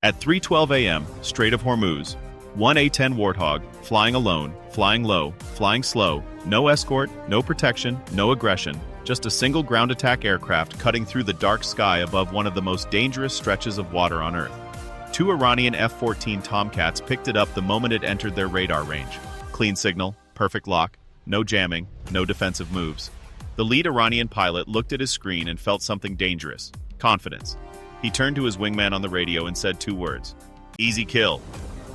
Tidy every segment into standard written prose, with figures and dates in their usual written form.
At 3:12 a.m., Strait of Hormuz, one A-10 Warthog, flying alone, flying low, flying slow, no escort, no protection, no aggression, just a single ground attack aircraft cutting through the dark sky above one of the most dangerous stretches of water on Earth. Two Iranian F-14 Tomcats picked it up the moment it entered their radar range. Clean signal, perfect lock, no jamming, no defensive moves. The lead Iranian pilot looked at his screen and felt something dangerous. Confidence. He turned to his wingman on the radio and said two words. Easy kill.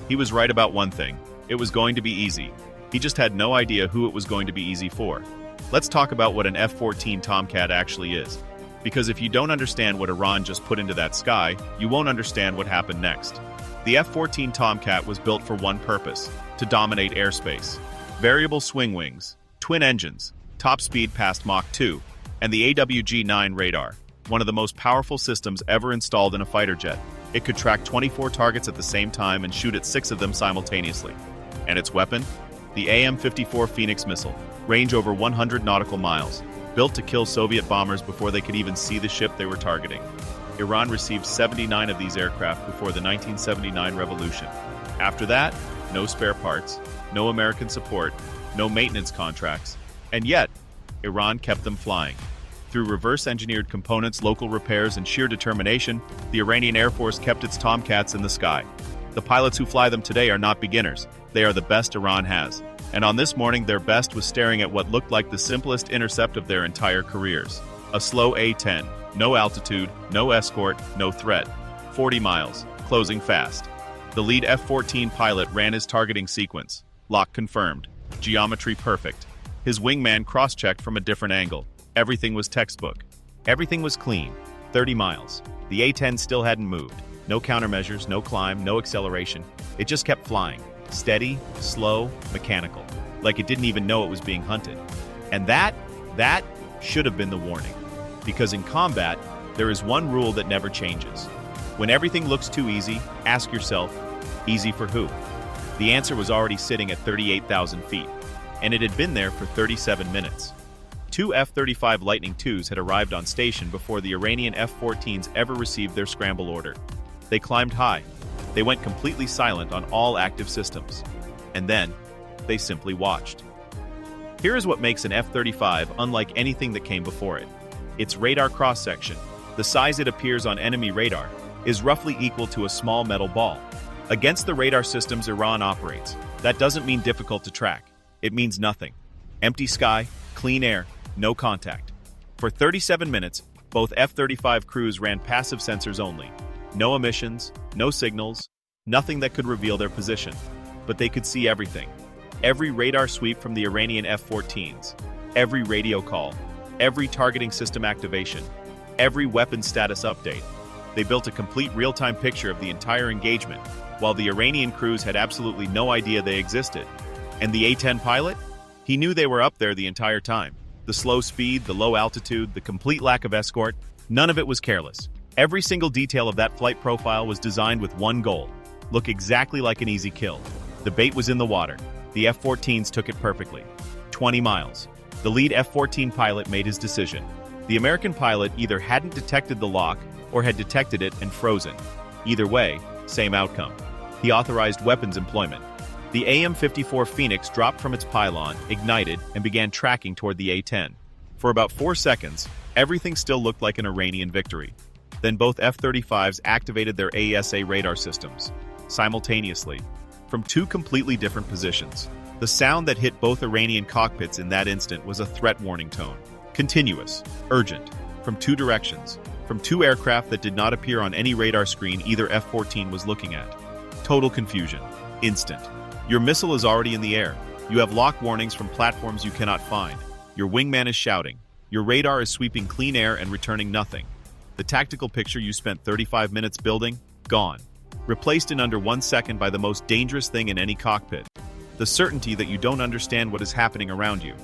He was right about one thing. It was going to be easy. He just had no idea who it was going to be easy for. Let's talk about what an F-14 Tomcat actually is. Because if you don't understand what Iran just put into that sky, you won't understand what happened next. The F-14 Tomcat was built for one purpose, to dominate airspace. Variable swing wings, twin engines, top speed past Mach 2, and the AWG-9 radar, one of the most powerful systems ever installed in a fighter jet. It could track 24 targets at the same time and shoot at 6 of them simultaneously. And its weapon? The AIM-54 Phoenix missile, range over 100 nautical miles, built to kill Soviet bombers before they could even see the ship they were targeting. Iran received 79 of these aircraft before the 1979 revolution. After that, no spare parts, no American support, no maintenance contracts, and yet, Iran kept them flying. Through reverse-engineered components, local repairs, and sheer determination, the Iranian Air Force kept its Tomcats in the sky. The pilots who fly them today are not beginners. They are the best Iran has. And on this morning, their best was staring at what looked like the simplest intercept of their entire careers. A slow A-10. No altitude, no escort, no threat. 40 miles. Closing fast. The lead F-14 pilot ran his targeting sequence. Lock confirmed. Geometry perfect. His wingman cross-checked from a different angle. Everything was textbook. Everything was clean. 30 miles. The A-10 still hadn't moved. No countermeasures, no climb, no acceleration. It just kept flying. Steady, slow, mechanical. Like it didn't even know it was being hunted. And that should have been the warning. Because in combat, there is one rule that never changes. When everything looks too easy, ask yourself, easy for who? The answer was already sitting at 38,000 feet. And it had been there for 37 minutes. Two F-35 Lightning IIs had arrived on station before the Iranian F-14s ever received their scramble order. They climbed high. They went completely silent on all active systems. And then, they simply watched. Here is what makes an F-35 unlike anything that came before it. Its radar cross-section, the size it appears on enemy radar, is roughly equal to a small metal ball. Against the radar systems Iran operates, that doesn't mean difficult to track. It means nothing. Empty sky, clean air, no contact. For 37 minutes, both F-35 crews ran passive sensors only. No emissions, no signals, nothing that could reveal their position. But they could see everything. Every radar sweep from the Iranian F-14s, every radio call, every targeting system activation, every weapon status update. They built a complete real-time picture of the entire engagement, while the Iranian crews had absolutely no idea they existed. And the A-10 pilot? He knew they were up there the entire time. The slow speed, the low altitude, the complete lack of escort, none of it was careless. Every single detail of that flight profile was designed with one goal: look exactly like an easy kill. The bait was in the water. The F-14s took it perfectly. 20 miles. The lead F-14 pilot made his decision. The American pilot either hadn't detected the lock or had detected it and frozen. Either way, same outcome. He authorized weapons employment. The AIM-54 Phoenix dropped from its pylon, ignited, and began tracking toward the A-10. For about 4 seconds, everything still looked like an Iranian victory. Then both F-35s activated their AESA radar systems, simultaneously, from two completely different positions. The sound that hit both Iranian cockpits in that instant was a threat warning tone. Continuous, urgent, from two directions, from two aircraft that did not appear on any radar screen either F-14 was looking at. Total confusion. Instant. Your missile is already in the air. You have lock warnings from platforms you cannot find. Your wingman is shouting. Your radar is sweeping clean air and returning nothing. The tactical picture you spent 35 minutes building, gone. Replaced in under 1 second by the most dangerous thing in any cockpit. The certainty that you don't understand what is happening around you.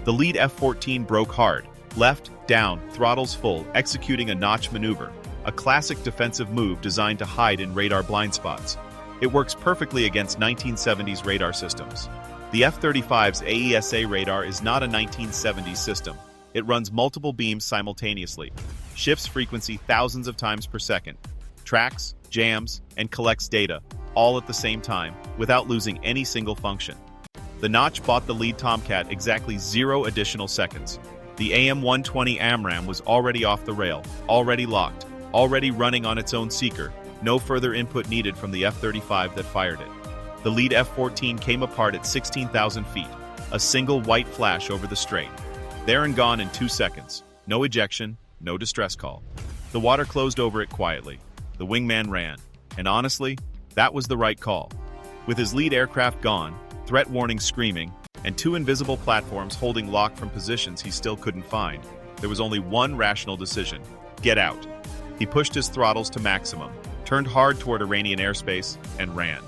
The lead F-14 broke hard. Left, down, throttles full, executing a notch maneuver. A classic defensive move designed to hide in radar blind spots. It works perfectly against 1970s radar systems. The F-35's AESA radar is not a 1970s system. It runs multiple beams simultaneously, shifts frequency thousands of times per second, tracks, jams, and collects data, all at the same time, without losing any single function. The Notch bought the lead Tomcat exactly 0 additional seconds. The AM-120 AMRAAM was already off the rail, already locked, already running on its own seeker, no further input needed from the F-35 that fired it. The lead F-14 came apart at 16,000 feet, a single white flash over the strait. There and gone in 2 seconds. No ejection, no distress call. The water closed over it quietly. The wingman ran. And honestly, that was the right call. With his lead aircraft gone, threat warnings screaming, and 2 invisible platforms holding lock from positions he still couldn't find, there was only one rational decision: get out. He pushed his throttles to maximum, turned hard toward Iranian airspace, and ran.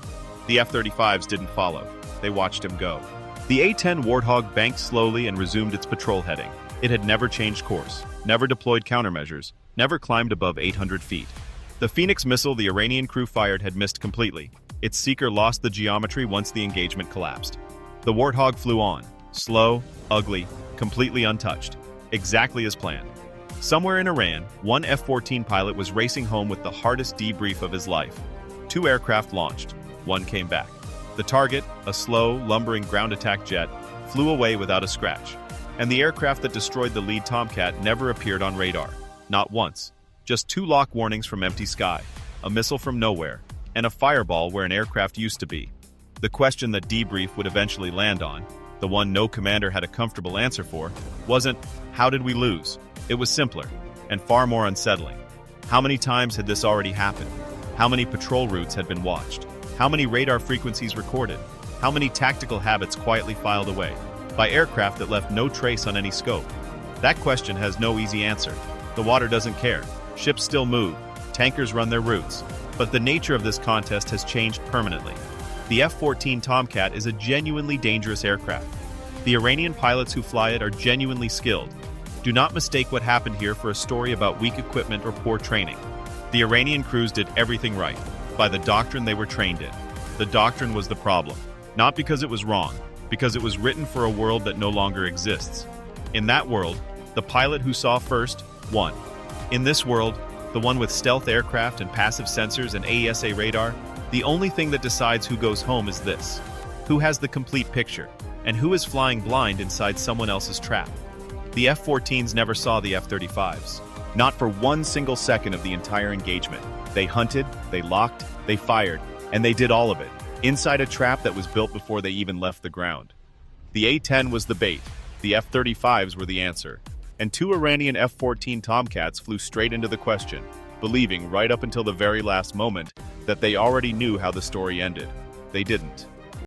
The F-35s didn't follow. They watched him go. The A-10 Warthog banked slowly and resumed its patrol heading. It had never changed course, never deployed countermeasures, never climbed above 800 feet. The Phoenix missile the Iranian crew fired had missed completely. Its seeker lost the geometry once the engagement collapsed. The Warthog flew on, slow, ugly, completely untouched, exactly as planned. Somewhere in Iran, one F-14 pilot was racing home with the hardest debrief of his life. 2 aircraft launched. 1 came back. The target, a slow, lumbering ground attack jet, flew away without a scratch. And the aircraft that destroyed the lead Tomcat never appeared on radar. Not once. Just 2 lock warnings from empty sky, a missile from nowhere, and a fireball where an aircraft used to be. The question that debrief would eventually land on, the one no commander had a comfortable answer for, wasn't, how did we lose? It was simpler, and far more unsettling. How many times had this already happened? How many patrol routes had been watched? How many radar frequencies recorded? How many tactical habits quietly filed away by aircraft that left no trace on any scope? That question has no easy answer. The water doesn't care. Ships still move. Tankers run their routes. But the nature of this contest has changed permanently. The F-14 Tomcat is a genuinely dangerous aircraft. The Iranian pilots who fly it are genuinely skilled. Do not mistake what happened here for a story about weak equipment or poor training. The Iranian crews did everything right, by the doctrine they were trained in. The doctrine was the problem, not because it was wrong, because it was written for a world that no longer exists. In that world, the pilot who saw first won. In this world, the one with stealth aircraft and passive sensors and AESA radar, the only thing that decides who goes home is this: who has the complete picture, and who is flying blind inside someone else's trap. The F-14s never saw the F-35s. Not for one single second of the entire engagement. They hunted, they locked, they fired, and they did all of it, inside a trap that was built before they even left the ground. The A-10 was the bait, the F-35s were the answer, and 2 Iranian F-14 Tomcats flew straight into the question, believing right up until the very last moment that they already knew how the story ended. They didn't.